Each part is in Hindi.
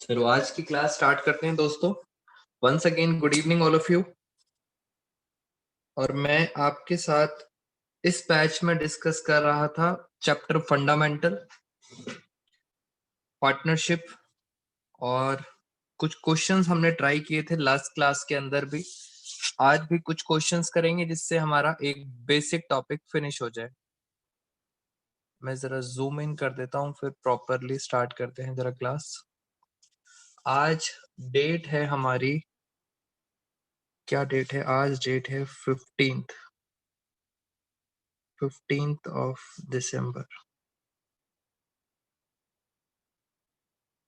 चलो आज की क्लास स्टार्ट करते हैं दोस्तों। Once again good evening all of you. और मैं आपके साथ इस बैच में डिस्कस कर रहा था चैप्टर फंडामेंटल, पार्टनरशिप और कुछ क्वेश्चंस हमने ट्राई किए थे लास्ट क्लास के अंदर भी। आज भी कुछ क्वेश्चंस करेंगे जिससे हमारा एक बेसिक टॉपिक फिनिश हो जाए। मैं जरा जूम इन कर देता हूँ, फिर प्रॉपरली स्टार्ट करते हैं जरा क्लास। आज डेट है हमारी, क्या डेट है आज? डेट है 15th ऑफ दिसंबर।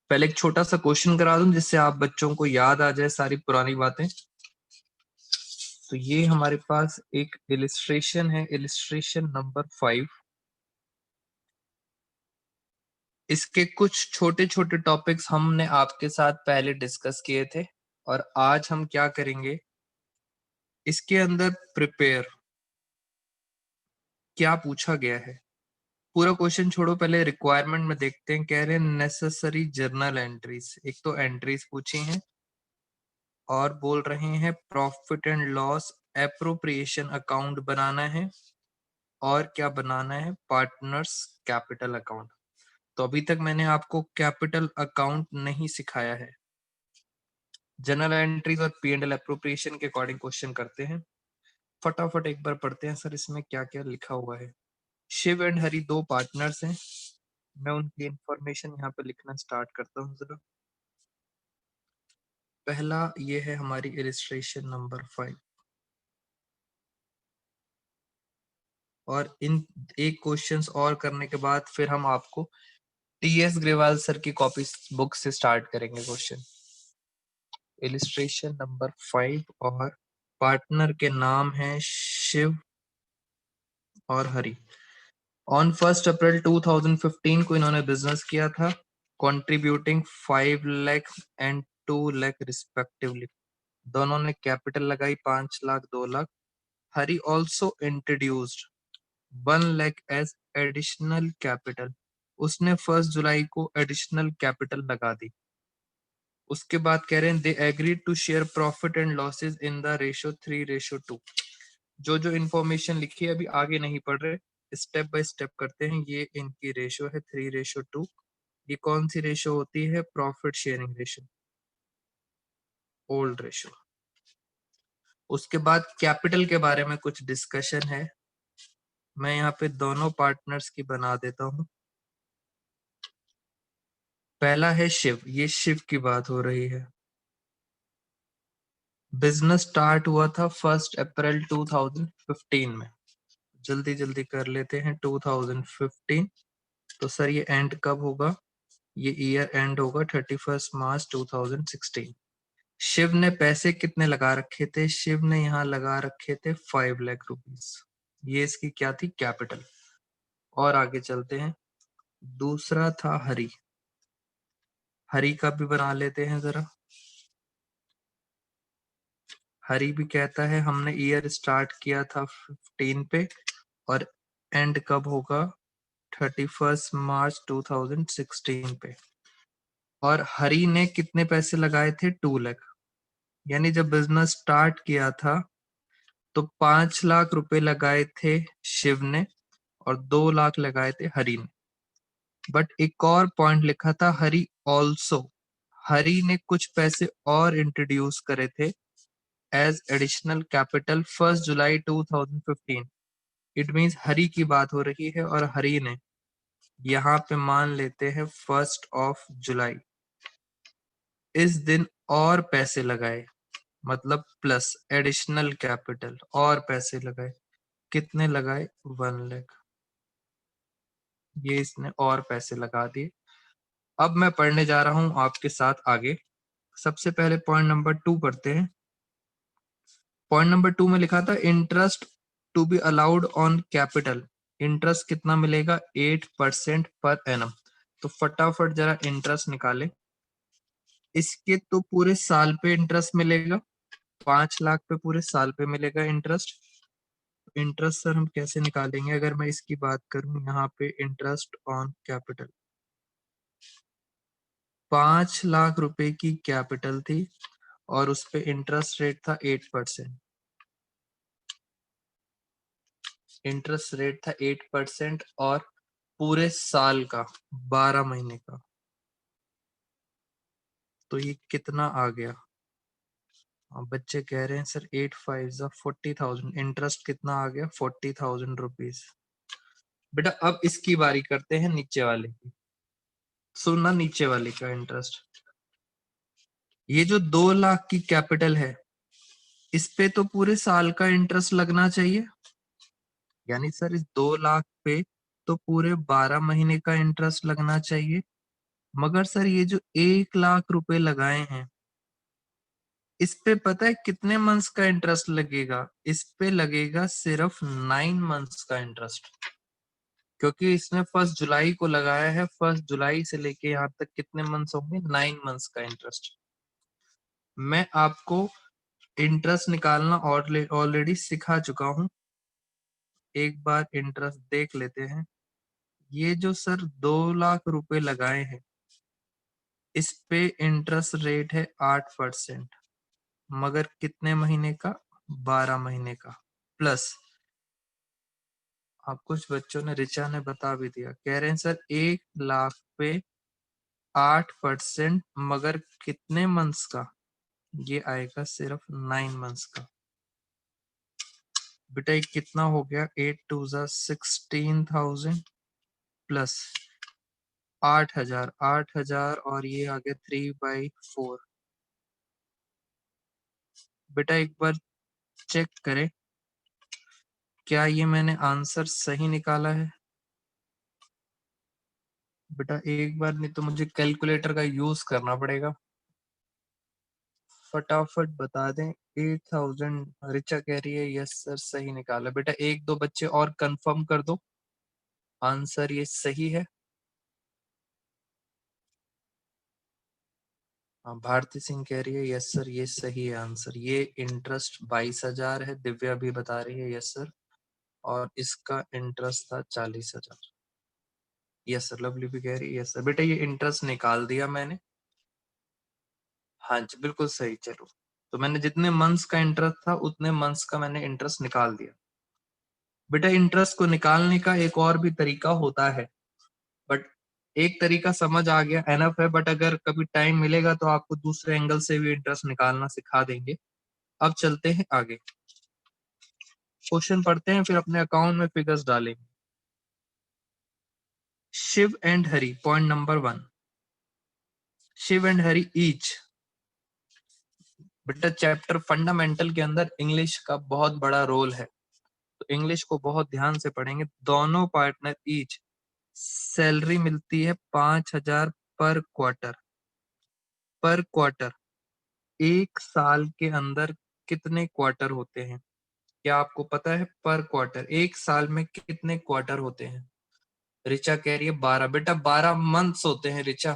पहले एक छोटा सा क्वेश्चन करा दूं जिससे आप बच्चों को याद आ जाए सारी पुरानी बातें। तो ये हमारे पास एक इलिस्ट्रेशन है, इलिस्ट्रेशन नंबर 5। इसके कुछ छोटे छोटे टॉपिक्स हमने आपके साथ पहले डिस्कस किए थे और आज हम क्या करेंगे, इसके अंदर प्रिपेयर क्या पूछा गया है। पूरा क्वेश्चन छोड़ो, पहले रिक्वायरमेंट में देखते हैं। कह रहे हैं नेसेसरी जर्नल एंट्रीज, एक तो एंट्रीज पूछी हैं और बोल रहे हैं profit and loss appropriation account बनाना है और क्या बनाना है, पार्टनर्स कैपिटल अकाउंट। तो अभी तक मैंने आपको कैपिटल अकाउंट नहीं सिखाया है। जनरल एंट्रीज और पी एंड एल एप्रोप्रिएशन के अकॉर्डिंग क्वेश्चन करते हैं। फटाफट एक बार पढ़ते हैं सर इसमें क्या क्या लिखा हुआ है। शिव एंड हरि दो पार्टनर्स हैं। मैं उनकी इंफॉर्मेशन यहाँ पे लिखना स्टार्ट करता हूँ जरा। पहला ये है हमारी इलिस्ट्रेशन नंबर 5 और इन एक क्वेश्चंस और करने के बाद फिर हम आपको टीएस ग्रेवाल सर की कॉपी बुक से स्टार्ट करेंगे क्वेश्चन। इलिस्ट्रेशन नंबर 5 और पार्टनर के नाम है शिव और हरि। ऑन 1 अप्रैल 2015 को इन्होंने बिजनेस किया था, contributing 5 lakh and 2 lakh respectively. दोनों ने कैपिटल लगाई 5 lakh 2 lakh. Hari also introduced 1 lakh as additional capital. उसने 1 जुलाई को एडिशनल कैपिटल लगा दी। उसके बाद कह रहे हैं they agreed to share profit and losses in the ratio 3:2। जो जो इन्फॉर्मेशन लिखी है अभी आगे नहीं पढ़ रहे, स्टेप बाय स्टेप करते हैं। ये इनकी रेशो है 3:2। ये कौन सी रेशो होती है? Profit sharing ratio, old ratio. उसके बाद कैपिटल के बारे में कुछ डिस्कशन है। मैं यहाँ पे दोनों पार्टनर्स की बना देता हूँ। पहला है शिव, ये शिव की बात हो रही है। बिजनेस स्टार्ट हुआ था 1 अप्रैल 2015 में। जल्दी जल्दी कर लेते हैं 2015। तो सर ये एंड कब होगा? ये ईयर एंड होगा 31 मार्च 2016। शिव ने पैसे कितने लगा रखे थे? शिव ने यहाँ लगा रखे थे 5 लाख रुपीस। ये इसकी क्या थी? कैपिटल। और आगे चलते हैं। दूसरा था हरि। हरि का भी बना लेते हैं जरा। हरि भी कहता है हमने ईयर स्टार्ट किया था 15 पे और एंड कब होगा? 31 मार्च 2016 पे। और हरि ने कितने पैसे लगाए थे? 2 लाख। यानी जब बिजनेस स्टार्ट किया था तो 5 लाख रुपए लगाए थे शिव ने और 2 लाख लगाए थे हरि ने। बट एक और पॉइंट लिखा था हरि ऑल्सो। हरि ने कुछ पैसे और इंट्रोड्यूस करे थे एज एडिशनल कैपिटल 1 जुलाई 2015। इट मीन्स हरि की बात हो रही है और हरि ने यहाँ पे मान लेते हैं 1 जुलाई, इस दिन और पैसे लगाए, मतलब प्लस एडिशनल कैपिटल, और पैसे लगाए। कितने लगाए? 1 लाख। ये इसने और पैसे लगा दिए। अब मैं पढ़ने जा रहा हूं आपके साथ आगे। सबसे पहले पॉइंट नंबर 2 पढ़ते हैं। पॉइंट नंबर 2 में लिखा था interest to be allowed on capital. Interest कितना मिलेगा? 8% पर एनम। तो फटाफट जरा इंटरेस्ट निकाले। इसके तो पूरे साल पे इंटरेस्ट मिलेगा, 5 लाख पे पूरे साल पे मिलेगा इंटरेस्ट। इंटरेस्ट सर हम कैसे निकालेंगे? अगर मैं इसकी बात करूं यहाँ पे इंटरेस्ट ऑन कैपिटल, 5 लाख रुपए की कैपिटल थी और उस पे इंटरेस्ट रेट था 8%। इंटरेस्ट रेट था 8% और पूरे साल का 12 महीने का। तो ये कितना आ गया? बच्चे कह रहे हैं सर 8 5 40,000। इंटरेस्ट कितना आ गया? 40,000 रुपीज। बेटा अब इसकी बारी करते हैं नीचे वाले की। सुनना, नीचे वाले का इंटरेस्ट। ये जो 2 लाख की कैपिटल है, इस पे तो पूरे साल का इंटरेस्ट लगना चाहिए। यानी सर इस 2 लाख पे तो पूरे 12 महीने का इंटरेस्ट लगना चाहिए। मगर सर ये जो 1 लाख रुपए लगाए हैं, इस पे पता है कितने मंथ्स का इंटरेस्ट लगेगा? इस पे लगेगा सिर्फ 9 मंथ्स का इंटरेस्ट। क्योंकि इसने 1 जुलाई को लगाया है, 1 जुलाई से लेके यहाँ तक कितने मंथ्स होंगे? 9 मंथ्स का इंटरेस्ट। मैं आपको इंटरेस्ट निकालना ऑलरेडी सिखा चुका हूं। एक बार इंटरेस्ट देख लेते हैं। ये जो सर 2 लाख रुपए लगाए हैं, इस पे इंटरेस्ट रेट है 8%। मगर कितने महीने का? 12 महीने का। प्लस आप कुछ बच्चों ने, रिचा ने बता भी दिया, कह रहे हैं सर 1 लाख पे 8%, मगर कितने मंथ्स का? ये आएगा सिर्फ 9 मंथ्स का। बेटा ये कितना हो गया? 8 2 16,000 प्लस 8,000, 8,000 और ये आ गया 3/4। बेटा एक बार चेक करें, क्या ये मैंने आंसर सही निकाला है? बेटा एक बार, नहीं तो मुझे कैलकुलेटर का यूज करना पड़ेगा। फटाफट बता दें। 8,000 रिचा कह रही है यस सर सही निकाला। बेटा एक दो बच्चे और कंफर्म कर दो आंसर ये सही है। हाँ, भारती सिंह कह रही है यस सर ये सही है आंसर। ये इंटरेस्ट 22,000 है, दिव्या भी बता रही है यस सर। और इसका इंटरेस्ट था 40,000। यस सर, लवली भी कह रही है यस सर। बेटा ये इंटरेस्ट निकाल दिया मैंने। हाँ जी बिल्कुल सही। चलो, तो मैंने जितने मंथ्स का इंटरेस्ट था उतने मंथ्स का मैंने इंटरेस्ट निकाल दिया। बेटा इंटरेस्ट को निकालने का एक और भी तरीका होता है, बट एक तरीका समझ आ गया एनफ है। बट अगर कभी टाइम मिलेगा तो आपको दूसरे एंगल से भी इंटरेस्ट निकालना सिखा देंगे। अब चलते हैं आगे, क्वेश्चन पढ़ते हैं, फिर अपने अकाउंट में फिगर्स डालेंगे। Shiv and Hari, point number 1। Shiv and Hari each. बेटा चैप्टर फंडामेंटल के अंदर इंग्लिश का बहुत बड़ा रोल है, तो इंग्लिश को बहुत ध्यान से पढ़ेंगे। दोनों पार्टनर ईच सैलरी मिलती है 5,000 पर क्वार्टर। पर क्वार्टर। एक साल के अंदर कितने क्वार्टर होते हैं? क्या आपको पता है? पर क्वार्टर एक साल में कितने क्वार्टर होते हैं? रिचा कह रही है 12। बेटा 12 मंथ्स होते हैं रिचा,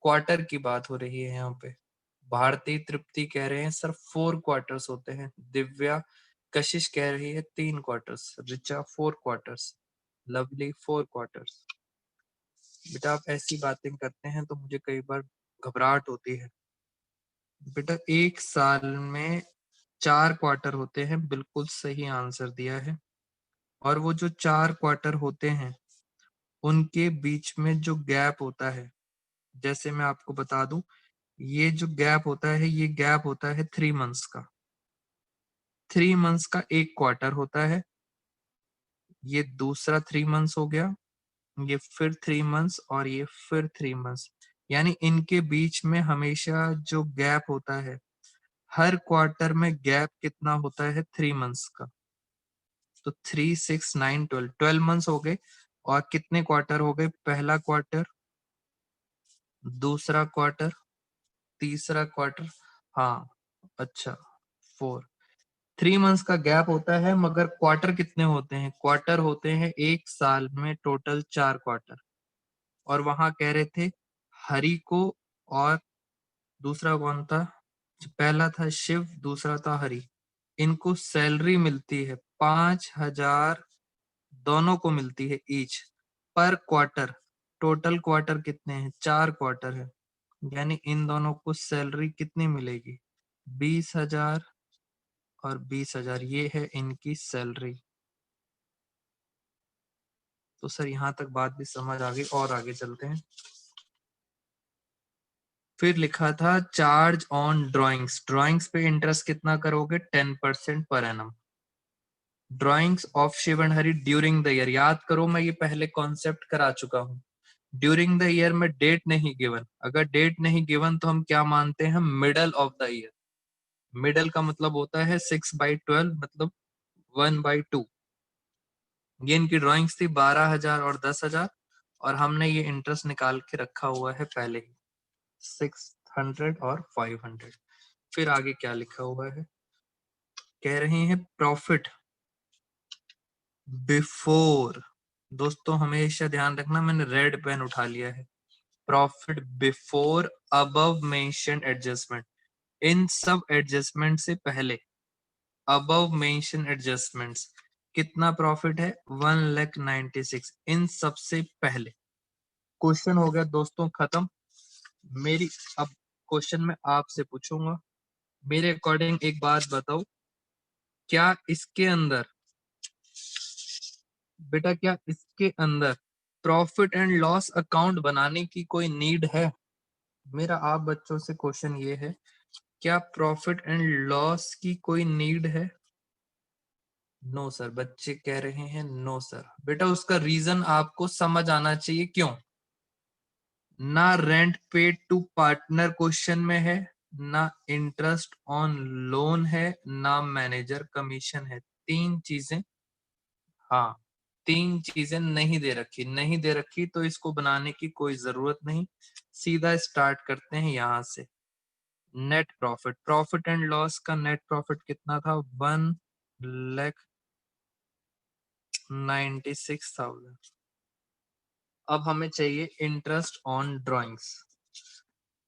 क्वार्टर की बात हो रही है यहाँ पे। भारती तृप्ति कह रहे हैं सर 4 क्वार्टर्स होते हैं। दिव्या कशिश कह रही है 3 quarters. Richa 4 quarters. Lovely 4 quarters. बेटा आप ऐसी बातें करते हैं तो मुझे कई बार घबराहट होती है। बेटा एक साल में 4 क्वार्टर होते हैं, बिल्कुल सही आंसर दिया है। और वो जो 4 क्वार्टर होते हैं उनके बीच में जो गैप होता है, जैसे मैं आपको बता दूं, ये जो गैप होता है ये गैप होता है 3 मंथ्स का। 3 मंथ्स का एक क्वार्टर होता है। ये दूसरा 3 मंथ्स हो गया, ये फिर 3 मंथ्स और ये फिर 3 मंथ्स। यानी इनके बीच में हमेशा जो गैप होता है, हर क्वार्टर में गैप कितना होता है? 3 मंथ्स का। तो 3 6 9 12, 12 मंथ्स हो गए। और कितने क्वार्टर हो गए? पहला क्वार्टर, दूसरा क्वार्टर, तीसरा क्वार्टर। हाँ, अच्छा 4। 3 मंथ्स का गैप होता है, मगर क्वार्टर कितने होते हैं? क्वार्टर होते हैं एक साल में टोटल 4 क्वार्टर। और वहां कह रहे थे हरि को, और दूसरा कौन था? पहला था शिव, दूसरा था हरि। इनको सैलरी मिलती है 5,000, दोनों को मिलती है ईच, पर क्वार्टर। टोटल क्वार्टर कितने हैं? 4 क्वार्टर है। यानी इन दोनों को सैलरी कितनी मिलेगी, 20,000 और 20,000, ये है इनकी सैलरी। तो सर यहाँ तक बात भी समझ आ गई, और आगे चलते हैं। फिर लिखा था चार्ज ऑन ड्राइंग्स, ड्राइंग्स पे इंटरेस्ट कितना करोगे, 10% per annum. Drawings of Shiv and Hari during the year, याद करो मैं ये पहले कॉन्सेप्ट करा चुका हूँ। ड्यूरिंग द ईयर में डेट नहीं गिवन, अगर डेट नहीं गिवन तो हम क्या मानते हैं, middle of the year. Middle का मतलब होता है 6/12, मतलब 1/2। ये इनकी ड्राइंग्स थी 12,000 और 10,000, और हमने ये इंटरेस्ट निकाल के रखा हुआ है पहले ही, 600 और 500। फिर आगे क्या लिखा हुआ है, कह रहे हैं प्रॉफिट बिफोर। दोस्तों हमेशा ध्यान रखना, मैंने रेड पेन उठा लिया है। Profit before above mention adjustment, इन सब एडजस्टमेंट से पहले, अबव मेंशन एडजस्टमेंट्स, कितना प्रॉफिट है, 1,96,000, इन सबसे पहले। क्वेश्चन हो गया दोस्तों खत्म। मेरी अब क्वेश्चन मैं आपसे पूछूंगा, मेरे अकॉर्डिंग एक बात बताओ, क्या इसके अंदर बेटा, क्या इसके अंदर प्रॉफिट एंड लॉस अकाउंट बनाने की कोई नीड है? मेरा आप बच्चों से क्वेश्चन ये है, क्या प्रॉफिट एंड लॉस की कोई नीड है? नो सर, बच्चे कह रहे हैं नो सर। बेटा उसका रीजन आपको समझ आना चाहिए, क्यों? ना rent paid to partner question में है, ना इंटरेस्ट ऑन लोन है, ना मैनेजर कमीशन है। तीन चीजें, हाँ, तीन चीजें नहीं दे रखी, नहीं दे रखी तो इसको बनाने की कोई जरूरत नहीं। सीधा स्टार्ट करते हैं यहां से। Net profit, profit and loss का नेट प्रॉफिट कितना था, 1,96,000। अब हमें चाहिए इंटरेस्ट ऑन ड्राइंग्स।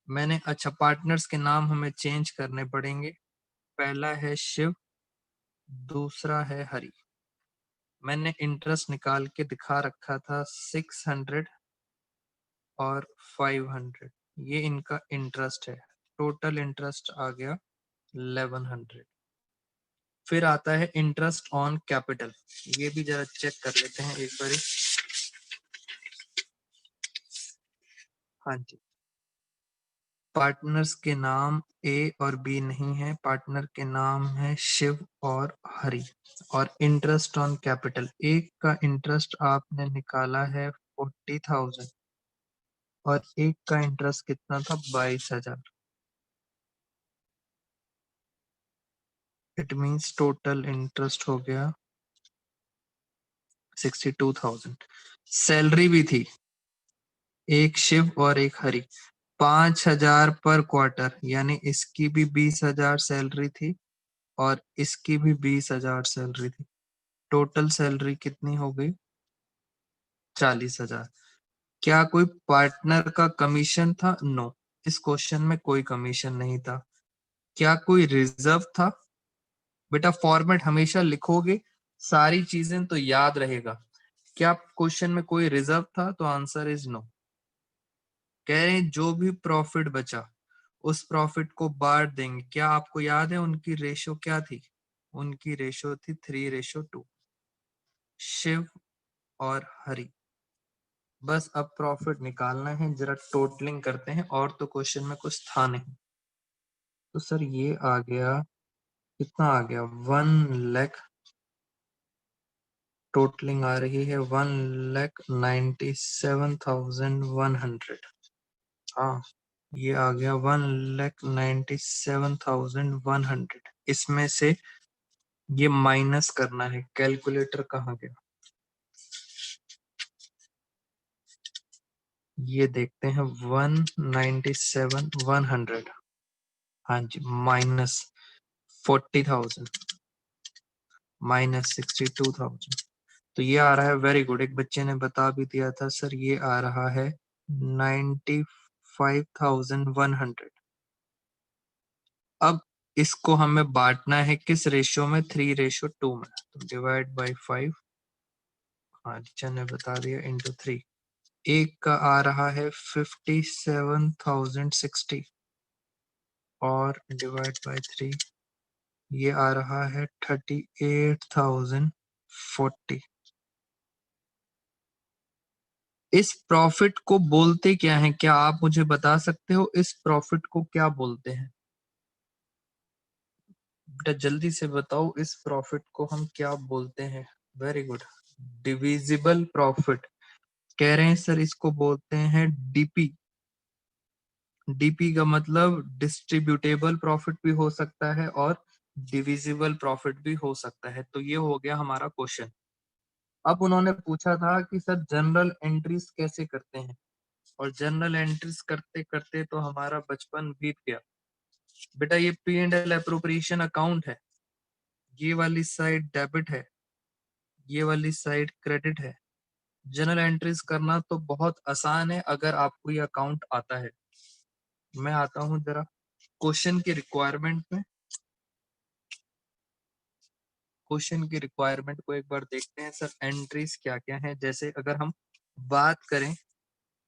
मैंने, अच्छा, पार्टनर्स के नाम हमें चेंज करने पड़ेंगे। पहला है शिव, दूसरा है हरि। मैंने इंटरेस्ट निकाल के दिखा रखा था, 600 और 500, ये इनका इंटरेस्ट है। टोटल इंटरेस्ट आ गया 1100। फिर आता है इंटरेस्ट ऑन कैपिटल, ये भी जरा चेक कर लेते हैं एक बार। हाँ जी, पार्टनर्स के नाम ए और बी नहीं है, पार्टनर के नाम है शिव और हरि। और इंटरेस्ट ऑन कैपिटल, एक का इंटरेस्ट आपने निकाला है 40,000 और एक का इंटरेस्ट कितना था, 22,000। इट मींस टोटल इंटरेस्ट हो गया 62,000। सैलरी भी थी, एक शिव और एक हरि, 5,000 पर क्वार्टर, यानी इसकी भी 20,000 सैलरी थी और इसकी भी 20,000 सैलरी थी। टोटल सैलरी कितनी हो गई, 40,000। क्या कोई पार्टनर का कमीशन था, नो, इस क्वेश्चन में कोई कमीशन नहीं था। क्या कोई रिजर्व था, बेटा फॉर्मेट हमेशा लिखोगे सारी चीजें तो याद रहेगा। क्या क्वेश्चन में कोई रिजर्व था, तो आंसर इज नो। कह रहे हैं जो भी प्रॉफिट बचा उस प्रॉफिट को बांट देंगे। क्या आपको याद है उनकी रेशो क्या थी, उनकी रेशो थी 3:2, शिव और हरि। बस अब प्रॉफिट निकालना है, जरा टोटलिंग करते हैं, और तो क्वेश्चन में कुछ था नहीं। तो सर ये आ गया, कितना आ गया, 1 लाख। टोटलिंग आ रही है 1,97,100। हाँ, ये आ गया 1,97,100। इसमें से ये माइनस करना है, कैलकुलेटर कहाँ गया, ये देखते हैं, 1,97,100, हाँ जी, माइनस 40,000, माइनस 62,000। तो ये आ रहा है, वेरी गुड, एक बच्चे ने बता भी दिया था सर, ये आ रहा है 95,100। अब इसको हमें बांटना है किस रेशियो में, 3:2 में। तो डिवाइड बाई 5, हाँ टीचर ने बता दिया, इंटू 3। एक का आ रहा है 57,060 और डिवाइड बाय 3, ये आ रहा है 38,040। इस प्रॉफिट को बोलते क्या है? क्या आप मुझे बता सकते हो इस प्रॉफिट को क्या बोलते हैं? बेटा जल्दी से बताओ, इस प्रॉफिट को हम क्या बोलते हैं? Very good, divisible profit. कह रहे हैं सर इसको बोलते हैं डीपी। डीपी का मतलब डिस्ट्रीब्यूटेबल प्रॉफिट भी हो सकता है और डिविजिबल प्रॉफिट भी हो सकता है। तो ये हो गया हमारा क्वेश्चन। अब उन्होंने पूछा था कि सर जनरल एंट्रीज कैसे करते हैं, और जनरल एंट्रीज करते करते तो हमारा बचपन बीत गया। बेटा ये P and L appropriation account है, ये वाली साइड डेबिट है, ये वाली साइड क्रेडिट है। जनरल एंट्रीज करना तो बहुत आसान है अगर आपको ये अकाउंट आता है। मैं आता हूं जरा क्वेश्चन की रिक्वायरमेंट में। क्वेश्चन की रिक्वायरमेंट को एक बार देखते हैं सर, एंट्रीज क्या क्या है। जैसे अगर हम बात करें,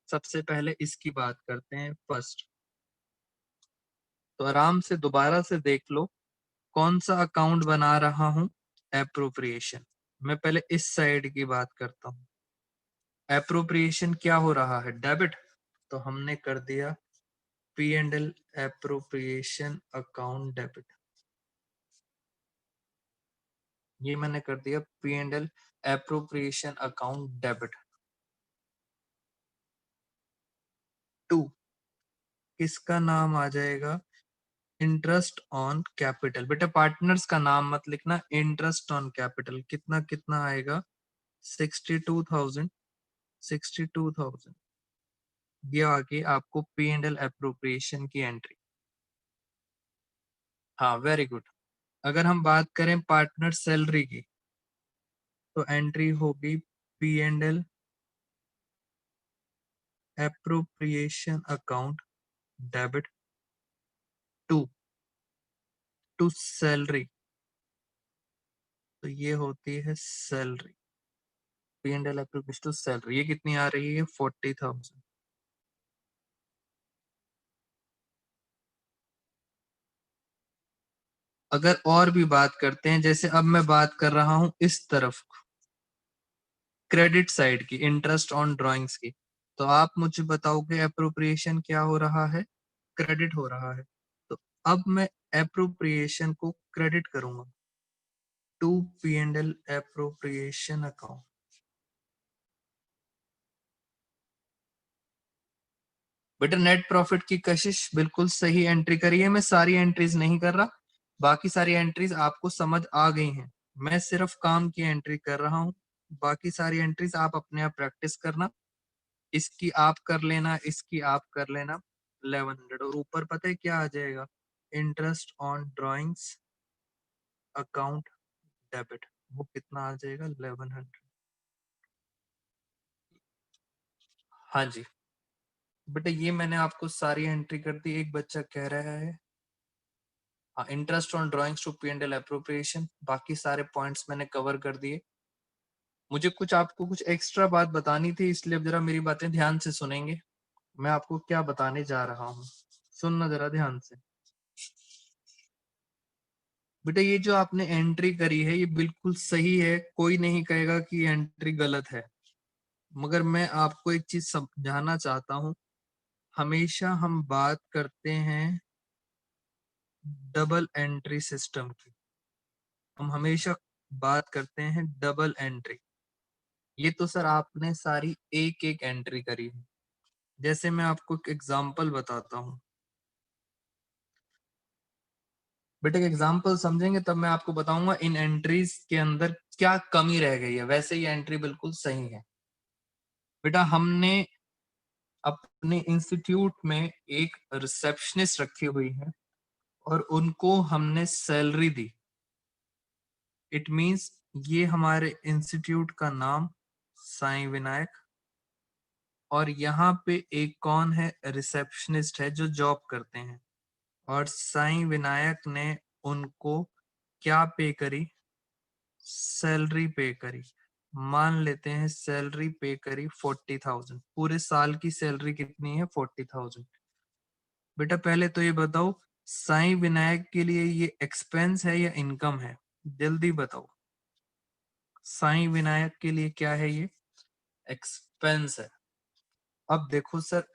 सबसे पहले इसकी बात करते हैं फर्स्ट, तो आराम से दोबारा से देख लो कौन सा अकाउंट बना रहा हूं, एप्रोप्रिएशन। मैं पहले इस साइड की बात करता हूं। एप्रोप्रिएशन क्या हो रहा है? डेबिट। तो हमने कर दिया P and L appropriation account debit. ये मैंने कर दिया P and L appropriation account debit. To, किसका नाम आ जाएगा? Interest on capital. बेटा पार्टनर्स का नाम मत लिखना, इंटरेस्ट ऑन कैपिटल। कितना कितना आएगा? 62,000। 62,000 ये आगे आपको पी एंड एल एप्रोप्रिएशन की एंट्री। हाँ वेरी गुड। अगर हम बात करें पार्टनर सैलरी की, तो एंट्री होगी P and L appropriation account debit to to salary. तो ये होती है salary, P and L appropriation to salary. ये कितनी आ रही है? 40,000। अगर और भी बात करते हैं, जैसे अब मैं बात कर रहा हूं इस तरफ क्रेडिट साइड की, इंटरेस्ट ऑन ड्राइंग्स की, तो आप मुझे बताओगे एप्रोप्रिएशन क्या हो रहा है? क्रेडिट हो रहा है। तो अब मैं एप्रोप्रिएशन को क्रेडिट करूंगा to P and L appropriation account. बेटा नेट प्रॉफिट की कशिश बिल्कुल सही एंट्री करी है। मैं सारी एंट्रीज नहीं कर रहा, बाकी सारी एंट्रीज आपको समझ आ गई हैं। मैं सिर्फ काम की एंट्री कर रहा हूँ, बाकी सारी एंट्रीज आप अपने आप प्रैक्टिस करना। इसकी आप कर लेना, इसकी आप कर लेना। 1100 और ऊपर पता है क्या आ जाएगा? Interest on drawings account debit. वो कितना आ जाएगा? 1100। हाँ जी बेटा, ये मैंने आपको सारी एंट्री कर दी। एक बच्चा कह रहा है हाँ, interest on drawings to P and L appropriation, बाकी सारे पॉइंट्स मैंने कवर कर दिए। मुझे कुछ आपको कुछ एक्स्ट्रा बात बतानी थी, इसलिए अब जरा मेरी बातें ध्यान से सुनेंगे। मैं आपको क्या बताने जा रहा हूँ, सुनना जरा ध्यान से। बेटा ये जो आपने एंट्री करी है ये बिल्कुल सही है, कोई नहीं कहेगा कि एंट्री गलत है। मगर मैं आपको एक चीज समझाना चाहता हूँ। हमेशा हम बात करते हैं डबल एंट्री सिस्टम की। हम हमेशा बात करते हैं डबल एंट्री। ये तो सर आपने सारी एक एक एंट्री करी है। जैसे मैं आपको एक एग्जांपल बताता हूँ। बेटा एग्जांपल समझेंगे तब मैं आपको बताऊंगा इन एंट्रीज के अंदर क्या कमी रह गई है। वैसे ये एंट्री बिल्कुल सही है। बेटा हमने अपने इंस्टीट्यूट में एक रिसेप्शनिस्ट रखी हुई है और उनको हमने सैलरी दी। इट मींस ये हमारे इंस्टीट्यूट का नाम साईं विनायक, और यहाँ पे एक कौन है? रिसेप्शनिस्ट है जो जॉब करते हैं। और साईं विनायक ने उनको क्या पे करी? सैलरी पे करी। मान लेते हैं सैलरी पे करी 40,000, पूरे साल की सैलरी कितनी है 40,000। बेटा पहले तो ये बताओ साईं विनायक के लिए ये एक्सपेंस है या इनकम है, जल्दी बताओ। साईं विनायक के लिए क्या है, ये एक्सपेंस है। अब देखो सर,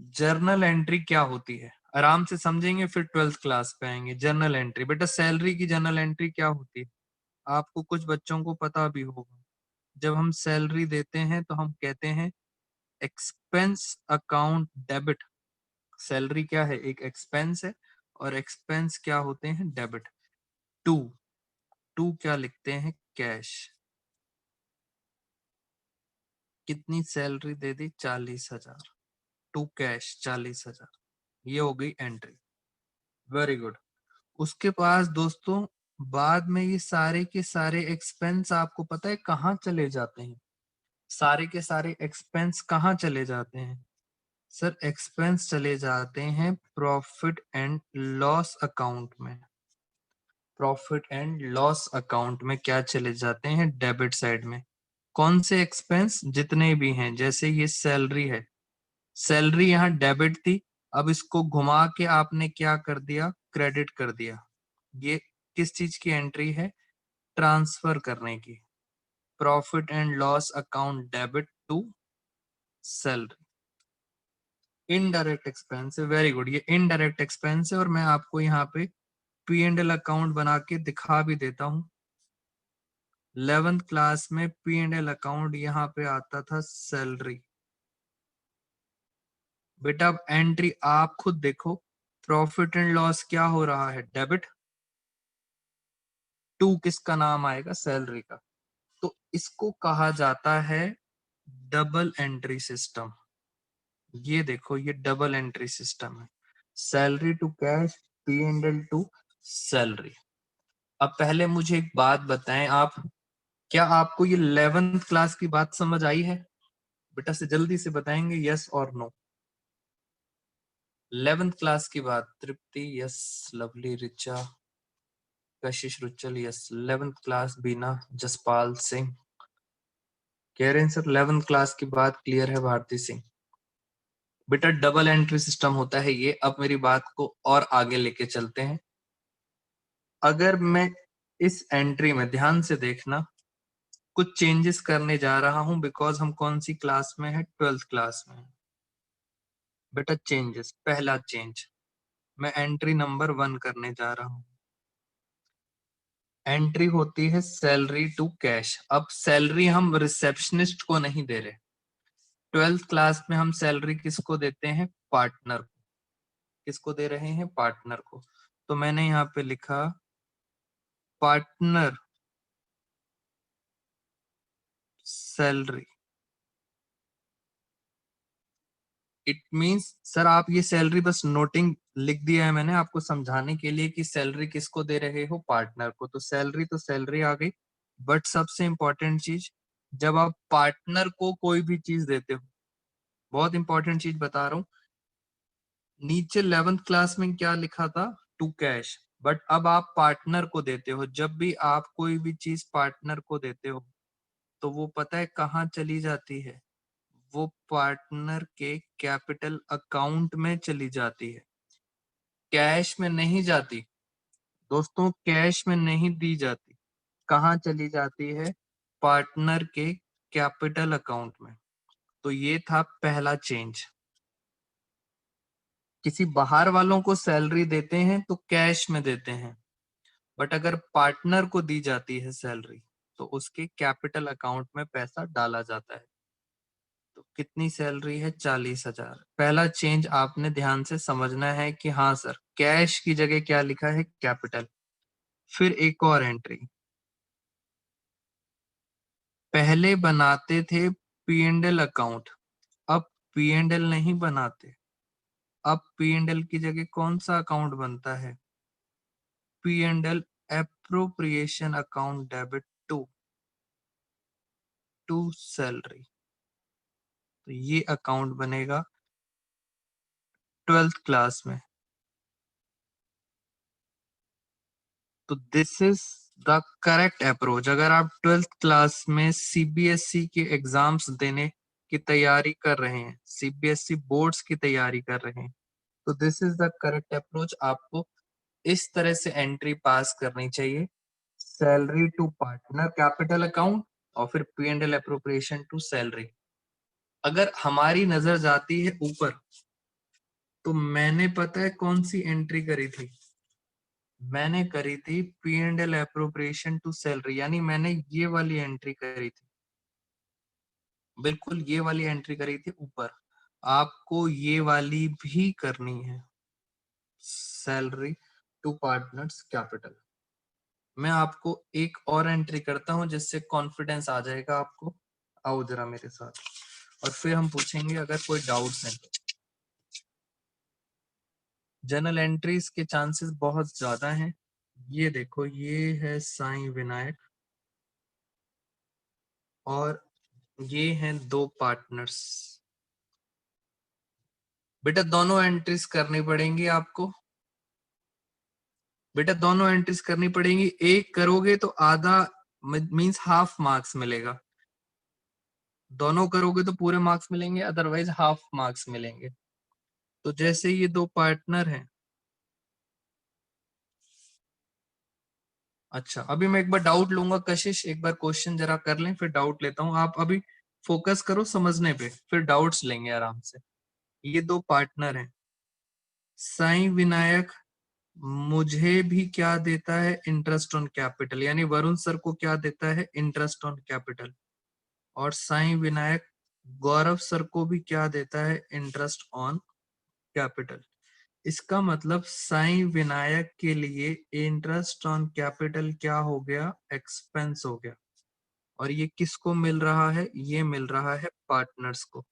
जर्नल एंट्री क्या होती है, आराम से समझेंगे फिर 12th क्लास पे आएंगे। जर्नल एंट्री बेटा, सैलरी की जर्नल एंट्री क्या होती है, आपको कुछ बच्चों को पता भी होगा। जब हम सैलरी देते हैं तो हम कहते हैं एक्सपेंस अकाउंट डेबिट। सैलरी क्या है, एक एक्सपेंस है, और एक्सपेंस क्या होते हैं, डेबिट। टू टू क्या लिखते हैं, कैश। कितनी सैलरी दे दी, 40,000, टू कैश 40,000, ये हो गई एंट्री। Very good. उसके पास दोस्तों बाद में ये सारे के सारे एक्सपेंस आपको पता है कहाँ चले जाते हैं, सारे के सारे एक्सपेंस कहाँ चले जाते हैं सर, एक्सपेंस चले जाते हैं प्रॉफिट एंड लॉस अकाउंट में। प्रॉफिट एंड लॉस अकाउंट में क्या चले जाते हैं, डेबिट साइड में। कौन से एक्सपेंस, जितने भी हैं, जैसे ये सैलरी है, सैलरी यहाँ डेबिट थी, अब इसको घुमा के आपने क्या कर दिया, क्रेडिट कर दिया। ये किस चीज की एंट्री है, ट्रांसफर करने की। Profit and loss account debit to salary. Indirect expense है, वेरी गुड, ये इनडायरेक्ट एक्सपेंस है। और मैं आपको यहाँ पे पी एंड एल अकाउंट बना के दिखा भी देता हूँ। 11th क्लास में पी एंड एल अकाउंट यहाँ पे आता था सैलरी। बेटा अब एंट्री आप खुद देखो, प्रॉफिट एंड लॉस क्या हो रहा है, डेबिट। टू किसका नाम आएगा, सैलरी का। तो इसको कहा जाता है डबल एंट्री सिस्टम। ये देखो, ये डबल एंट्री सिस्टम है, salary to cash, P and L to salary. अब पहले मुझे एक बात बताएं आप, क्या आपको ये 11th क्लास की बात समझ आई है, बेटा से जल्दी से बताएंगे यस और नो। 11th क्लास की बात, तृप्ति यस, लवली, रिचा, कशिश, रुचल यस, 11th क्लास, बीना, जसपाल सिंह कह रहे हैं सर 11th क्लास की बात क्लियर है, भारती सिंह। बेटा डबल एंट्री सिस्टम होता है ये। अब मेरी बात को और आगे लेके चलते हैं। अगर मैं इस एंट्री में ध्यान से देखना कुछ चेंजेस करने जा रहा हूं, बिकॉज हम कौन सी क्लास में है, 12th क्लास में। बेटा चेंजेस, पहला चेंज मैं एंट्री नंबर 1 करने जा रहा हूं। एंट्री होती है सैलरी टू कैश। अब सैलरी हम रिसेप्शनिस्ट को नहीं दे रहे। 12th क्लास में हम सैलरी किसको देते हैं, पार्टनर को। किसको दे रहे हैं, पार्टनर को। तो मैंने यहाँ पे लिखा partner salary. It means sir, आप ये सैलरी बस नोटिंग लिख दिया है मैंने आपको समझाने के लिए कि सैलरी किसको दे रहे हो, पार्टनर को। तो सैलरी आ गई। बट सबसे इंपॉर्टेंट चीज, जब आप पार्टनर को कोई भी चीज देते हो, बहुत इंपॉर्टेंट चीज बता रहा हूँ, नीचे 11th क्लास में क्या लिखा था, टू कैश। बट अब आप पार्टनर को देते हो, जब भी आप कोई भी चीज पार्टनर को देते हो तो वो पता है कहाँ चली जाती है, वो पार्टनर के कैपिटल अकाउंट में चली जाती है, कैश में नहीं जाती। दोस्तों कैश में नहीं दी जाती, कहाँ चली जाती है, पार्टनर के कैपिटल अकाउंट में। तो ये था पहला चेंज। किसी बाहर वालों को सैलरी देते हैं तो कैश में देते हैं, बट अगर पार्टनर को दी जाती है सैलरी तो उसके कैपिटल अकाउंट में पैसा डाला जाता है। तो कितनी सैलरी है, 40,000। पहला चेंज आपने ध्यान से समझना है कि हाँ सर, कैश की जगह क्या लिखा है, कैपिटल। फिर एक और एंट्री, पहले बनाते थे पी एंड एल अकाउंट, अब पी एंड एल नहीं बनाते। अब पी एंड एल की जगह कौन सा अकाउंट बनता है, P and L appropriation account debit to to salary. तो ये अकाउंट बनेगा 12th क्लास में। तो this is the correct approach, अगर आप 12th क्लास में सीबीएसई के एग्जाम्स देने की तैयारी कर रहे हैं, सीबीएसई बोर्ड्स की तैयारी कर रहे हैं, तो this is the correct approach. आपको इस तरह से एंट्री पास करनी चाहिए, salary to partner capital account और फिर P and L appropriation to salary. अगर हमारी नजर जाती है ऊपर, तो मैंने पता है कौन सी एंट्री करी थी, मैंने करी थी P and L appropriation to salary, यानी मैंने ये वाली एंट्री करी थी, बिल्कुल ये वाली एंट्री करी थी ऊपर। आपको ये वाली भी करनी है, सैलरी टू पार्टनर्स कैपिटल। मैं आपको एक और एंट्री करता हूं जिससे कॉन्फिडेंस आ जाएगा आपको। आओ जरा मेरे साथ, और फिर हम पूछेंगे अगर कोई डाउट्स हैं तो। जनरल एंट्रीज के चांसेस बहुत ज्यादा हैं। ये देखो, ये है साईं विनायक और ये हैं दो पार्टनर्स। बेटा दोनों एंट्रीज करनी पड़ेंगी आपको, बेटा दोनों एंट्रीज करनी पड़ेंगी। एक करोगे तो आधा मींस हाफ मार्क्स मिलेगा, दोनों करोगे तो पूरे मार्क्स मिलेंगे, अदरवाइज हाफ मार्क्स मिलेंगे। तो जैसे ये दो पार्टनर हैं, अच्छा अभी मैं एक बार डाउट लूंगा, कशिश एक बार क्वेश्चन जरा कर लें फिर डाउट लेता हूं। आप अभी फोकस करो समझने पे, फिर डाउट्स लेंगे आराम से। ये दो पार्टनर हैं, साईं विनायक मुझे भी क्या देता है, इंटरेस्ट ऑन कैपिटल, यानी वरुण सर को क्या देता है, इंटरेस्ट ऑन कैपिटल। और साईं विनायक गौरव सर को भी क्या देता है, इंटरेस्ट ऑन कैपिटल। इसका मतलब साईं विनायक के लिए इंटरेस्ट ऑन कैपिटल क्या हो गया, एक्सपेंस हो गया। और ये किसको मिल रहा है, ये मिल रहा है पार्टनर्स को।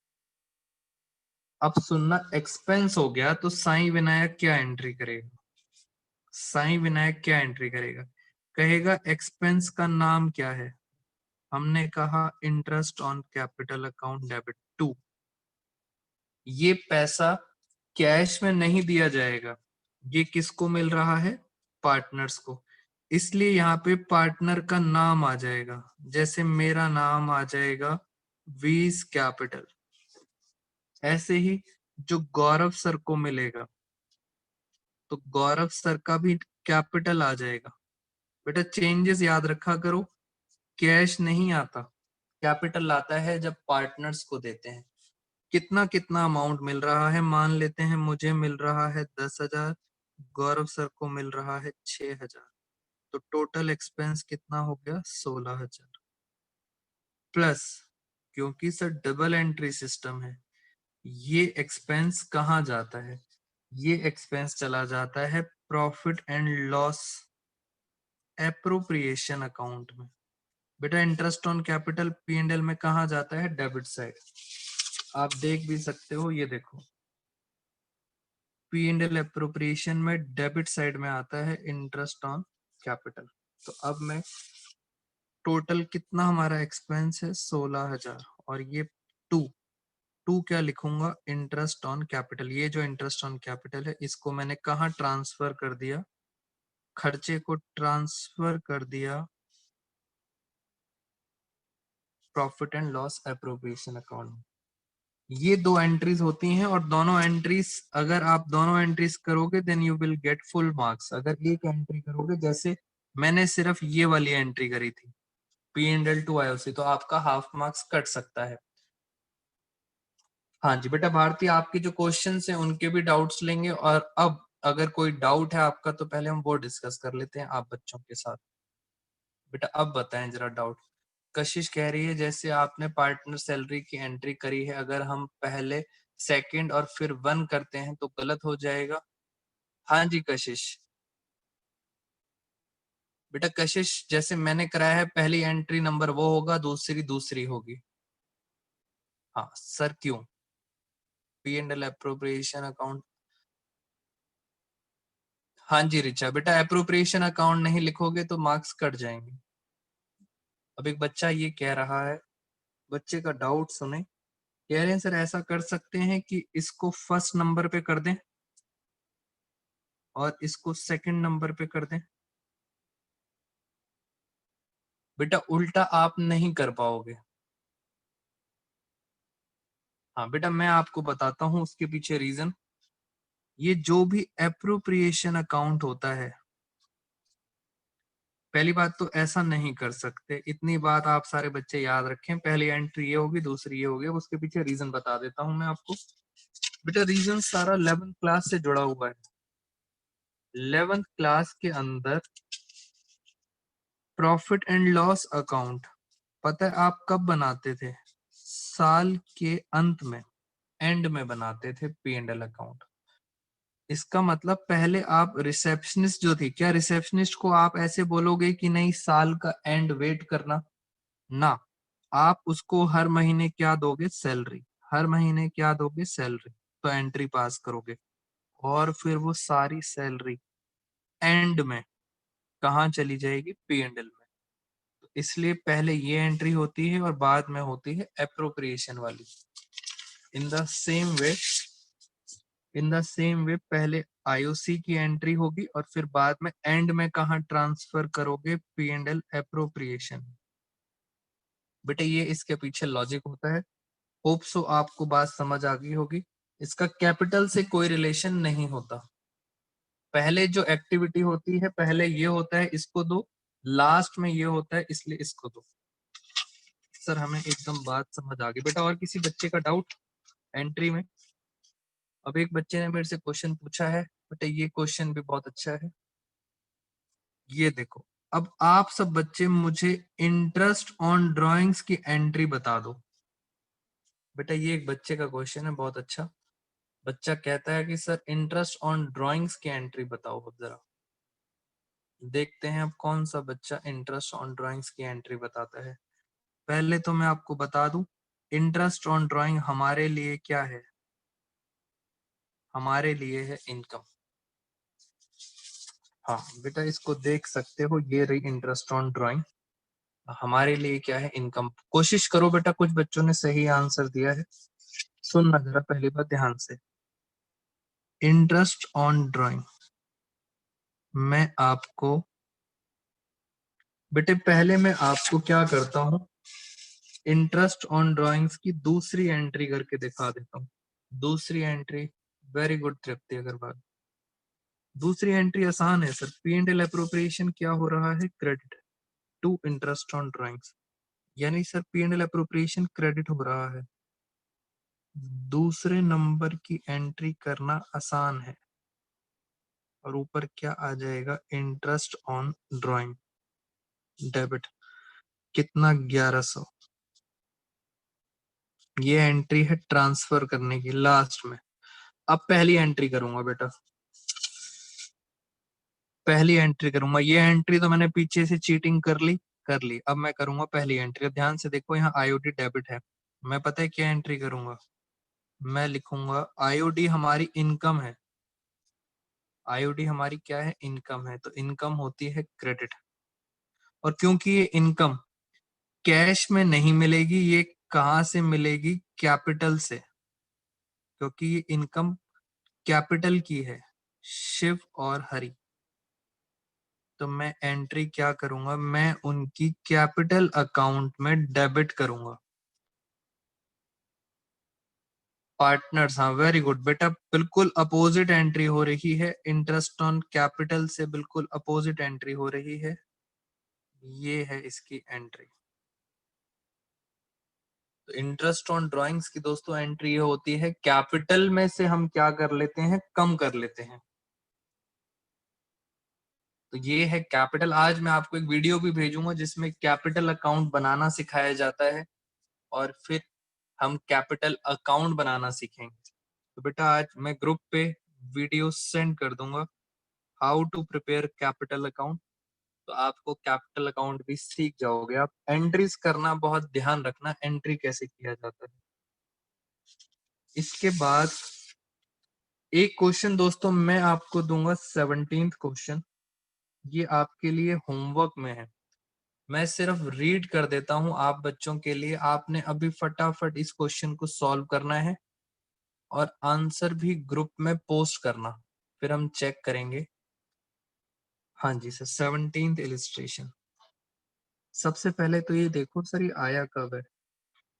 अब सुनना, एक्सपेंस हो गया तो साईं विनायक क्या एंट्री करेगा, साईं विनायक क्या एंट्री करेगा, कहेगा एक्सपेंस का नाम क्या है, हमने कहा interest on capital account debit to. ये पैसा कैश में नहीं दिया जाएगा, ये किसको मिल रहा है, पार्टनर्स को। इसलिए यहाँ पे पार्टनर का नाम आ जाएगा, जैसे मेरा नाम आ जाएगा वीज कैपिटल। ऐसे ही जो गौरव सर को मिलेगा, तो गौरव सर का भी कैपिटल आ जाएगा। बेटा चेंजेस याद रखा करो, कैश नहीं आता, कैपिटल आता है जब पार्टनर्स को देते हैं। कितना कितना अमाउंट मिल रहा है, मान लेते हैं मुझे मिल रहा है 10,000, गौरव सर को मिल रहा है 6,000, तो टोटल एक्सपेंस कितना हो गया, 16,000। प्लस, क्योंकि सर डबल एंट्री सिस्टम है, ये एक्सपेंस कहाँ जाता है, ये एक्सपेंस चला जाता है profit and loss appropriation account में। बेटा interest on capital P and L में कहा जाता है, डेबिट साइड। आप देख भी सकते हो, ये देखो पी एंड एल एप्रोप्रिएशन में डेबिट साइड में आता है इंटरेस्ट ऑन कैपिटल। तो अब मैं टोटल कितना हमारा एक्सपेंस है, 16,000, और ये टू टू क्या लिखूंगा, इंटरेस्ट ऑन कैपिटल। ये जो इंटरेस्ट ऑन कैपिटल है इसको मैंने कहा ट्रांसफर कर दिया, खर्चे को ट्रांसफर कर दिया profit and loss appropriation account. ये दो एंट्रीज होती हैं, और दोनों एंट्रीज अगर आप दोनों एंट्रीज करोगे then you will get full marks. अगर एक एंट्री करोगे, जैसे मैंने सिर्फ ये वाली एंट्री करी थी P and L to IOC, तो आपका हाफ मार्क्स कट सकता है। हाँ जी बेटा भारती, आपके जो क्वेश्चन हैं उनके भी डाउट्स लेंगे, और अब अगर कोई डाउट है आपका तो पहले हम वो डिस्कस कर लेते हैं आप बच्चों के साथ। बेटा अब बताएं जरा डाउट। कशिश कह रही है जैसे आपने पार्टनर सैलरी की एंट्री करी है, अगर हम पहले सेकंड और फिर वन करते हैं तो गलत हो जाएगा। हाँ जी कशिश, बेटा कशिश जैसे मैंने कराया है, पहली एंट्री नंबर वो होगा, दूसरी दूसरी होगी। हाँ सर क्यों, P and L appropriation account. हाँ जी रिचा, बेटा अप्रोप्रिएशन अकाउंट नहीं लिखोगे तो मार्क्स कट जाएंगे। अब एक बच्चा ये कह रहा है, बच्चे का डाउट सुने, कह रहे हैं सर ऐसा कर सकते हैं कि इसको फर्स्ट नंबर पे कर दें और इसको सेकंड नंबर पे कर दें। बेटा उल्टा आप नहीं कर पाओगे। हाँ बेटा मैं आपको बताता हूँ उसके पीछे रीजन। ये जो भी एप्रोप्रिएशन अकाउंट होता है, पहली बात तो ऐसा नहीं कर सकते, इतनी बात आप सारे बच्चे याद रखें। पहली एंट्री ये होगी, दूसरी ये होगी। उसके पीछे रीजन बता देता हूं मैं आपको। बेटा रीजन सारा 11th क्लास से जुड़ा हुआ है। 11th क्लास के अंदर प्रॉफिट एंड लॉस अकाउंट, पता है आप कब बनाते थे? साल के अंत में, एंड में बनाते थे पी एंड एल अकाउंट। इसका मतलब पहले आप रिसेप्शनिस्ट जो थी, क्या रिसेप्शनिस्ट को आप ऐसे बोलोगे कि नहीं साल का एंड वेट करना? ना, आप उसको हर महीने क्या दोगे? सैलरी। हर महीने क्या दोगे? सैलरी। तो एंट्री पास करोगे और फिर वो सारी सैलरी एंड में कहाँ चली जाएगी? पी एंड एल में। तो इसलिए पहले ये एंट्री होती है और बाद में होती है एप्रोप्रिएशन वाली। इन द सेम वे, पहले आईओसी की एंट्री होगी और फिर बाद में एंड में कहा ट्रांसफर करोगे? P and L appropriation. बेटे ये इसके पीछे लॉजिक होता है। होप सो आपको बात समझ आ गई होगी। इसका कैपिटल से कोई रिलेशन नहीं होता। पहले जो एक्टिविटी होती है, पहले ये होता है इसको दो, लास्ट में ये होता है इसलिए इसको दो। सर हमें एकदम बात समझ आ गई। बेटा और किसी बच्चे का डाउट एंट्री में? अब एक बच्चे ने मेरे से क्वेश्चन पूछा है, बेटा ये क्वेश्चन भी बहुत अच्छा है। ये देखो, अब आप सब बच्चे मुझे इंटरेस्ट ऑन ड्राइंग्स की एंट्री बता दो। बेटा ये एक बच्चे का क्वेश्चन है, बहुत अच्छा। बच्चा कहता है कि सर इंटरेस्ट ऑन ड्राइंग्स की एंट्री बताओ जरा। देखते हैं अब कौन सा बच्चा इंटरेस्ट ऑन ड्राइंग्स की एंट्री बताता है। पहले तो मैं आपको बता दूं, इंटरेस्ट ऑन ड्राइंग हमारे लिए क्या है? हमारे लिए है इनकम। हाँ बेटा इसको देख सकते हो, ये रही इंटरेस्ट ऑन ड्राइंग। हमारे लिए क्या है? इनकम। कोशिश करो बेटा, कुछ बच्चों ने सही आंसर दिया है। सुनना जरा पहली बात ध्यान से। इंटरेस्ट ऑन ड्राइंग मैं आपको, बेटे पहले मैं आपको क्या करता हूँ, इंटरेस्ट ऑन ड्राइंग्स की दूसरी एंट्री करके दिखा देता हूँ। दूसरी entry, very good Tripti Agarwal. दूसरी एंट्री आसान है sir. P and L appropriation क्या हो रहा है? Credit to interest on drawings. यानी sir P and L appropriation credit हो रहा है। दूसरे नंबर की एंट्री करना आसान है और ऊपर क्या आ जाएगा? Interest on drawing debit. कितना? 1100। ये एंट्री है ट्रांसफर करने की लास्ट में। अब पहली एंट्री करूंगा बेटा, पहली एंट्री करूंगा। ये एंट्री तो मैंने पीछे से चीटिंग कर ली। अब मैं करूंगा पहली एंट्री। ध्यान से देखो, यहाँ आईओडी डेबिट है। मैं पता है क्या एंट्री करूंगा? मैं लिखूंगा आईओडी हमारी इनकम है। आईओडी हमारी क्या है? इनकम है। तो इनकम होती है क्रेडिट। और क्योंकि ये इनकम कैश में नहीं मिलेगी, ये कहां से मिलेगी? कैपिटल से। क्योंकि ये इनकम कैपिटल की है, शिव और हरि। तो मैं एंट्री क्या करूंगा? मैं उनकी कैपिटल अकाउंट में डेबिट करूंगा। पार्टनर्स, हाँ वेरी गुड बेटा, बिल्कुल अपोजिट एंट्री हो रही है। इंटरेस्ट ऑन कैपिटल से बिल्कुल अपोजिट एंट्री हो रही है। ये है इसकी एंट्री। तो इंटरेस्ट ऑन ड्राइंग्स की दोस्तों एंट्री ये होती है, कैपिटल में से हम क्या कर लेते हैं? कम कर लेते हैं। तो ये है कैपिटल। आज मैं आपको एक वीडियो भी भेजूंगा जिसमें कैपिटल अकाउंट बनाना सिखाया जाता है और फिर हम कैपिटल अकाउंट बनाना सीखेंगे। तो बेटा आज मैं ग्रुप पे वीडियो सेंड कर दूंगा, how to prepare capital account. तो आपको कैपिटल अकाउंट भी सीख जाओगे। आप एंट्रीज करना बहुत ध्यान रखना, एंट्री कैसे किया जाता है। इसके बाद एक क्वेश्चन दोस्तों मैं आपको दूंगा, 17th क्वेश्चन। ये आपके लिए होमवर्क में है। मैं सिर्फ रीड कर देता हूं आप बच्चों के लिए। आपने अभी फटाफट इस क्वेश्चन को सॉल्व करना है और आंसर भी ग्रुप में पोस्ट करना, फिर हम चेक करेंगे। हाँ जी सर, 17th इलिस्ट्रेशन। सबसे पहले तो ये देखो सर ये आया कब है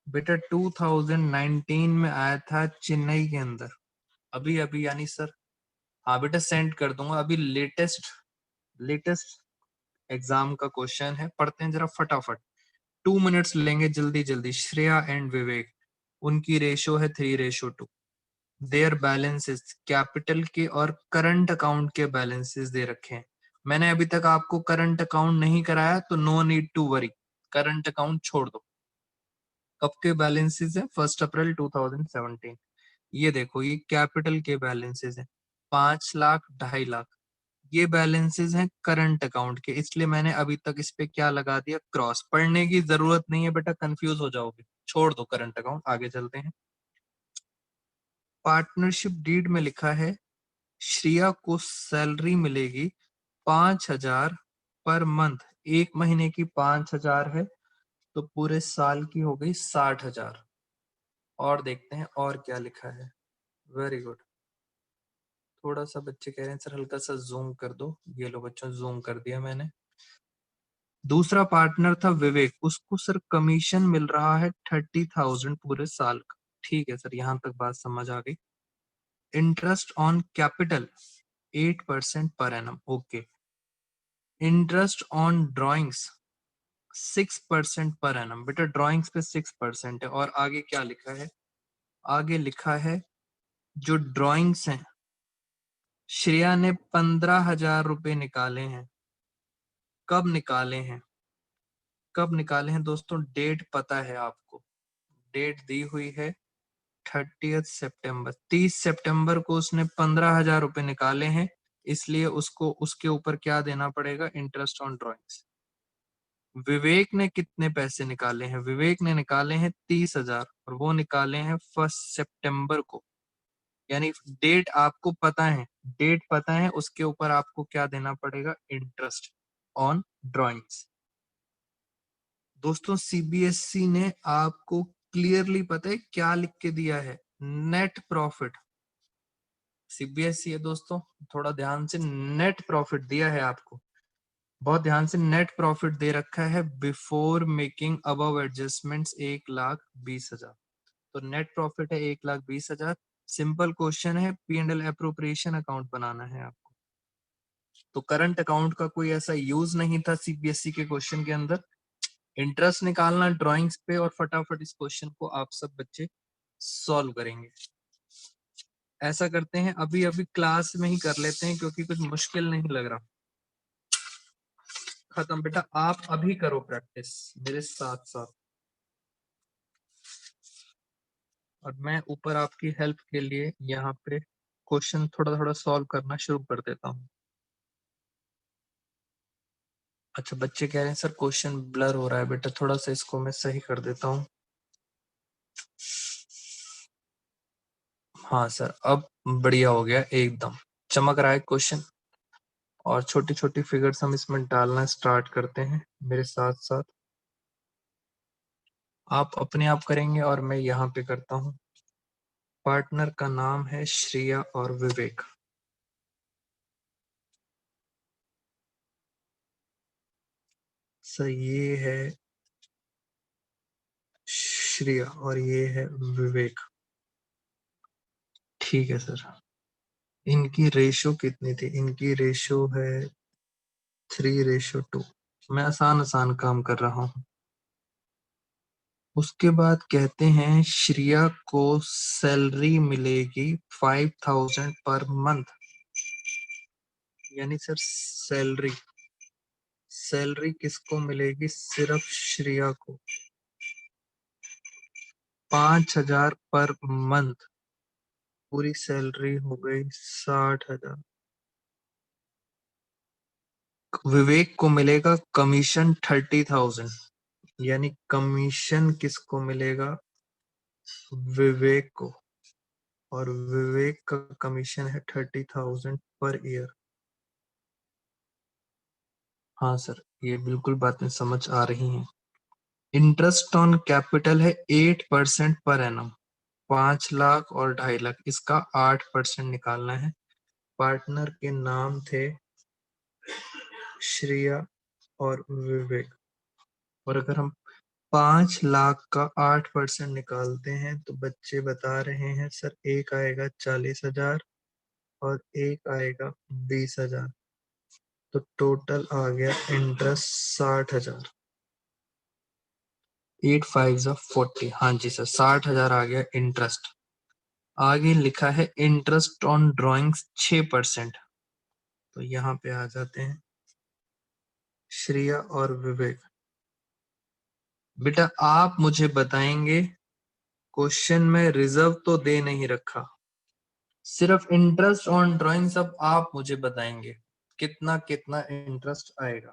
बेटा, 2019 में आया था चेन्नई के अंदर, अभी अभी, यानी सर हाँ बेटा सेंड कर दूंगा अभी, लेटेस्ट लेटेस्ट एग्जाम का क्वेश्चन है, पढ़ते हैं जरा फटाफट। 2 मिनट्स लेंगे जल्दी जल्दी। श्रेया एंड विवेक, उनकी रेशो है 3:2। देयर बैलेंसेस, कैपिटल के और करंट अकाउंट के बैलेंसेस दे रखे हैं। मैंने अभी तक आपको करंट अकाउंट नहीं कराया तो no need to worry, current account छोड़ दो। कब के बैलेंसेस है? 1 अप्रैल 2017। ये देखो ये कैपिटल के बैलेंसेस है 5 लाख 2.5 लाख, ये बैलेंसेस हैं करंट अकाउंट के, इसलिए मैंने अभी तक इस पे क्या लगा दिया, क्रॉस। पढ़ने की जरूरत नहीं है बेटा, कंफ्यूज हो जाओगे, छोड़ दो करंट अकाउंट, आगे चलते हैं। पार्टनरशिप डीड में लिखा है श्रेया को सैलरी मिलेगी 5,000 पर मंथ, एक महीने की 5,000 है तो पूरे साल की हो गई 60,000। और देखते हैं और क्या लिखा है। Very good. थोड़ा सा बच्चे कह रहे हैं सर हल्का सा जूम कर दो, ये लो बच्चों जूम कर दिया मैंने। दूसरा पार्टनर था विवेक, उसको सर कमीशन मिल रहा है 30,000 पूरे साल का। ठीक है सर, यहां तक बात समझ आ गई। Interest on capital 8% per annum, okay. Interest on drawings 6% per annum, बेटा ड्राइंग्स पे 6% है। और आगे क्या लिखा है? आगे लिखा है जो ड्राइंग्स हैं, श्रेया ने 15,000 रुपए निकाले हैं। कब निकाले हैं? कब निकाले हैं दोस्तों? डेट पता है आपको, डेट दी हुई है 30 सितंबर। 30 सितंबर को उसने 15,000 रुपए निकाले हैं, इसलिए उसको उसके ऊपर क्या देना पड़ेगा? Interest on drawings. विवेक ने कितने पैसे निकाले हैं? विवेक ने निकाले हैं 30,000 और वो निकाले हैं 1 सितंबर को, यानी डेट आपको पता है, डेट पता है, उसके ऊपर आपको क्या देना पड़ेगा? Interest on drawings. दोस्तों सीबीएसई ने आपको क्लियरली पता है क्या लिख के दिया है? Net profit. सीबीएसई है दोस्तों, थोड़ा ध्यान से, नेट प्रॉफिट दिया है आपको, बहुत ध्यान से। नेट प्रॉफिट दे रखा है बिफोर मेकिंग अबव एडजस्टमेंट्स 1,20,000, तो नेट प्रॉफिट है 1,20,000। सिंपल क्वेश्चन है, P and L appropriation account बनाना है आपको, तो करंट अकाउंट का कोई ऐसा यूज नहीं था सीबीएसई के क्वेश्चन के अंदर। इंटरेस्ट निकालना ड्राइंग्स पे, और फटाफट इस क्वेश्चन को आप सब बच्चे सॉल्व करेंगे। ऐसा करते हैं अभी अभी क्लास में ही कर लेते हैं क्योंकि कुछ मुश्किल नहीं लग रहा। खत्म बेटा, आप अभी करो प्रैक्टिस मेरे साथ साथ, और मैं ऊपर आपकी हेल्प के लिए यहाँ पे क्वेश्चन थोड़ा थोड़ा सॉल्व करना शुरू कर देता हूँ। अच्छा बच्चे कह रहे हैं सर क्वेश्चन ब्लर हो रहा है, बेटा थोड़ा सा इसको मैं सही कर देता हूँ। हाँ सर, अब बढ़िया हो गया, एकदम चमक रहा है क्वेश्चन। और छोटी छोटी फिगर्स हम इसमें डालना स्टार्ट करते हैं मेरे साथ साथ। आप अपने आप करेंगे और मैं यहाँ पे करता हूँ। पार्टनर का नाम है श्रेया और विवेक। सर ये है श्रेया और ये है विवेक, ठीक है सर। इनकी रेशो कितनी थी? इनकी रेशो है 3:2। मैं आसान आसान काम कर रहा हूँ। उसके बाद कहते हैं श्रेया को सैलरी मिलेगी 5,000 पर मंथ, यानी सर सैलरी, सैलरी किसको मिलेगी? सिर्फ श्रेया को 5,000 पर मंथ, पूरी सैलरी हो गई 60,000। विवेक को मिलेगा कमीशन 30,000, यानी कमीशन किसको मिलेगा? विवेक को, और विवेक का कमीशन है 30,000 पर ईयर। हाँ सर, ये बिल्कुल बातें समझ आ रही हैं। इंटरेस्ट ऑन कैपिटल है 8% पर एनम, 5 लाख और 2.5 लाख, इसका 8% निकालना है। पार्टनर के नाम थे श्रेया और विवेक। और अगर हम 5 लाख का 8% निकालते हैं तो बच्चे बता रहे हैं सर एक आएगा 40,000 और एक आएगा 20,000, तो टोटल आ गया इंटरेस्ट 60,000। 8 5 40, हाँ जी सर 60,000 आ गया इंटरेस्ट। आगे लिखा है इंटरेस्ट ऑन ड्रॉइंग्स 6%। तो यहाँ पे आ जाते हैं श्रेया और विवेक। बेटा आप मुझे बताएंगे, क्वेश्चन में रिजर्व तो दे नहीं रखा, सिर्फ इंटरेस्ट ऑन ड्राइंग सब आप मुझे बताएंगे कितना कितना इंटरेस्ट आएगा।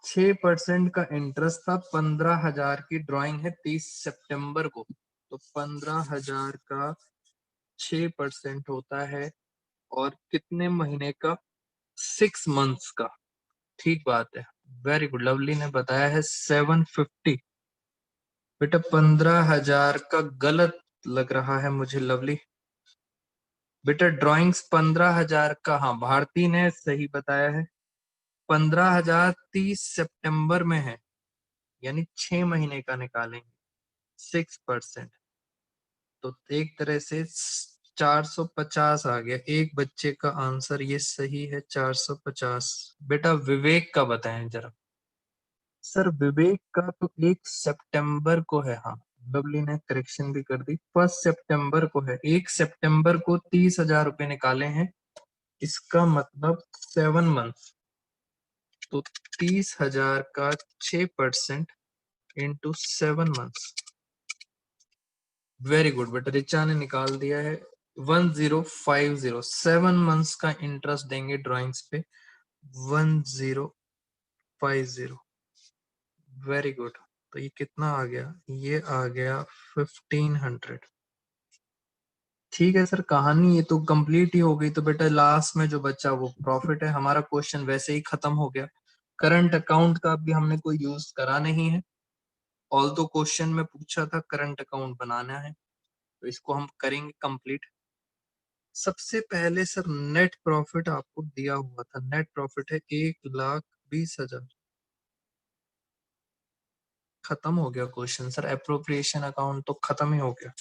6% का इंटरेस्ट था, 15,000 की ड्राइंग है 30 सितंबर को, तो 15,000 का 6% होता है और कितने महीने का? 6 मंथ्स का। ठीक बात है, वेरी गुड। लवली ने बताया है 750। बेटा 15,000 का गलत लग रहा है मुझे लवली। बेटा ड्राइंग्स 15,000 का, हाँ भारती ने सही बताया है, 15,000 30 सितंबर में है, यानी 6 महीने का निकालेंगे 6%, तो एक तरह से 450 आ गया। एक बच्चे का आंसर ये सही है 450। बेटा विवेक का बताएं जरा। सर विवेक का तो 1 सितंबर को है, हाँ लवली ने करेक्शन भी कर दी, 1 सितंबर को है। 1 सितंबर को 30,000 रुपए निकाले हैं, इसका मतलब 7 मंथ, तो 30,000 का 6% इंटू 7 मंथ्स। वेरी गुड बेटा, रिचा ने निकाल दिया है 1050। 7 मंथ्स का इंटरेस्ट देंगे ड्राइंग्स पे 1050। Very good. तो ये कितना आ गया? ये आ गया 1500। ठीक है सर, कहानी ये तो कंप्लीट ही हो गई। तो बेटा लास्ट में जो बचा वो प्रॉफिट है। हमारा क्वेश्चन वैसे ही खत्म हो गया। करंट अकाउंट का भी हमने कोई यूज करा नहीं है, ऑल तो क्वेश्चन में पूछा था करंट अकाउंट बनाना है, तो इसको हम करेंगे कंप्लीट। सबसे पहले सर नेट प्रॉफिट आपको दिया हुआ था, नेट प्रॉफिट है 1,20,000। खत्म हो गया क्वेश्चन सर, एप्रोप्रिएशन अकाउंट तो खत्म ही हो गया।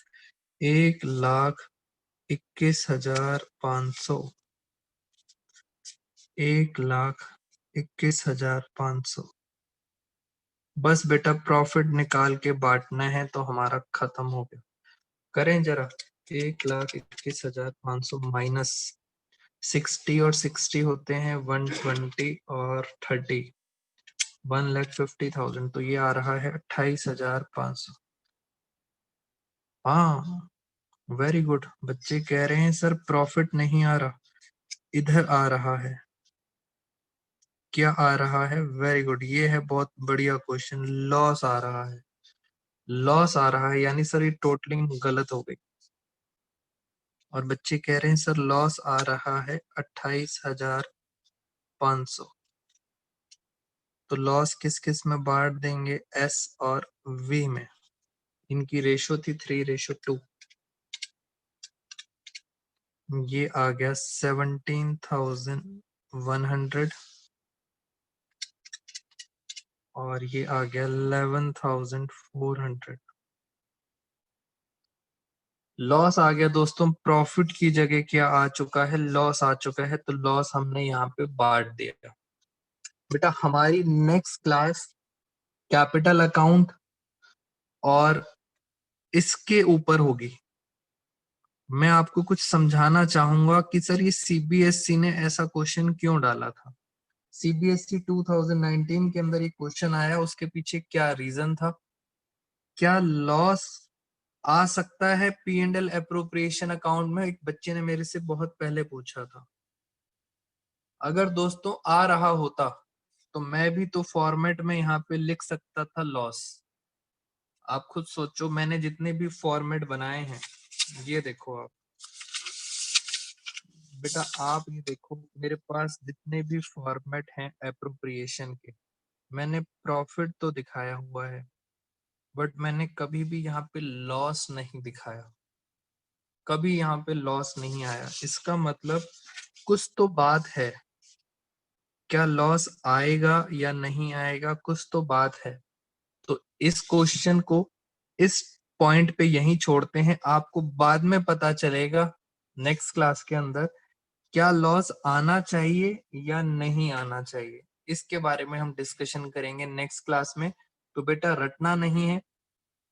1,21,500, 1,21,500। बस बेटा प्रॉफिट निकाल के बांटना है तो हमारा खत्म हो गया। करें जरा, 1,21,500 माइनस 60 और 60 होते हैं 120 और 30, 1,50,000, तो ये आ रहा है 28,500। हाँ वेरी गुड, बच्चे कह रहे हैं सर प्रॉफिट नहीं आ रहा, इधर आ रहा है। क्या आ रहा है? वेरी गुड, ये है बहुत बढ़िया क्वेश्चन। लॉस आ रहा है, लॉस आ रहा है, यानी सर ये टोटलिंग गलत हो गई। और बच्चे कह रहे हैं सर लॉस आ रहा है 28,500। तो लॉस किस किस में बांट देंगे? एस और वी में। इनकी रेशो थी 3:2। ये आ गया 17,100 और ये आ गया 11,400। लॉस आ गया दोस्तों, प्रॉफिट की जगह क्या आ चुका है? लॉस आ चुका है, तो लॉस हमने यहाँ पे बांट दिया। बेटा हमारी नेक्स्ट क्लास कैपिटल अकाउंट और इसके ऊपर होगी। मैं आपको कुछ समझाना चाहूंगा कि सर ये सीबीएसई ने ऐसा क्वेश्चन क्यों डाला था। सीबीएसई 2019 के अंदर ये क्वेश्चन आया, उसके पीछे क्या रीजन था? क्या लॉस आ सकता है P and L appropriation account में? एक बच्चे ने मेरे से बहुत पहले पूछा था। अगर दोस्तों आ रहा होता तो मैं भी तो फॉर्मेट में यहाँ पे लिख सकता था लॉस। आप खुद सोचो, मैंने जितने भी फॉर्मेट बनाए हैं, ये देखो आप बेटा, आप ये देखो मेरे पास जितने भी फॉर्मेट हैं एप्रोप्रिएशन के, मैंने प्रॉफिट तो दिखाया हुआ है, बट मैंने कभी भी यहाँ पे लॉस नहीं दिखाया, कभी यहाँ पे लॉस नहीं आया। इसका मतलब कुछ तो बात है। क्या लॉस आएगा या नहीं आएगा, कुछ तो बात है। तो इस क्वेश्चन को इस पॉइंट पे यहीं छोड़ते हैं, आपको बाद में पता चलेगा नेक्स्ट क्लास के अंदर क्या लॉस आना चाहिए या नहीं आना चाहिए। इसके बारे में हम डिस्कशन करेंगे नेक्स्ट क्लास में। तो बेटा रटना नहीं है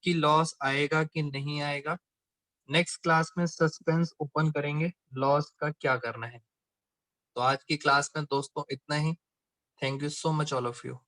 कि लॉस आएगा कि नहीं आएगा। नेक्स्ट क्लास में सस्पेंस ओपन करेंगे, लॉस का क्या करना है। तो आज की क्लास में दोस्तों इतना ही। Thank you so much all of you.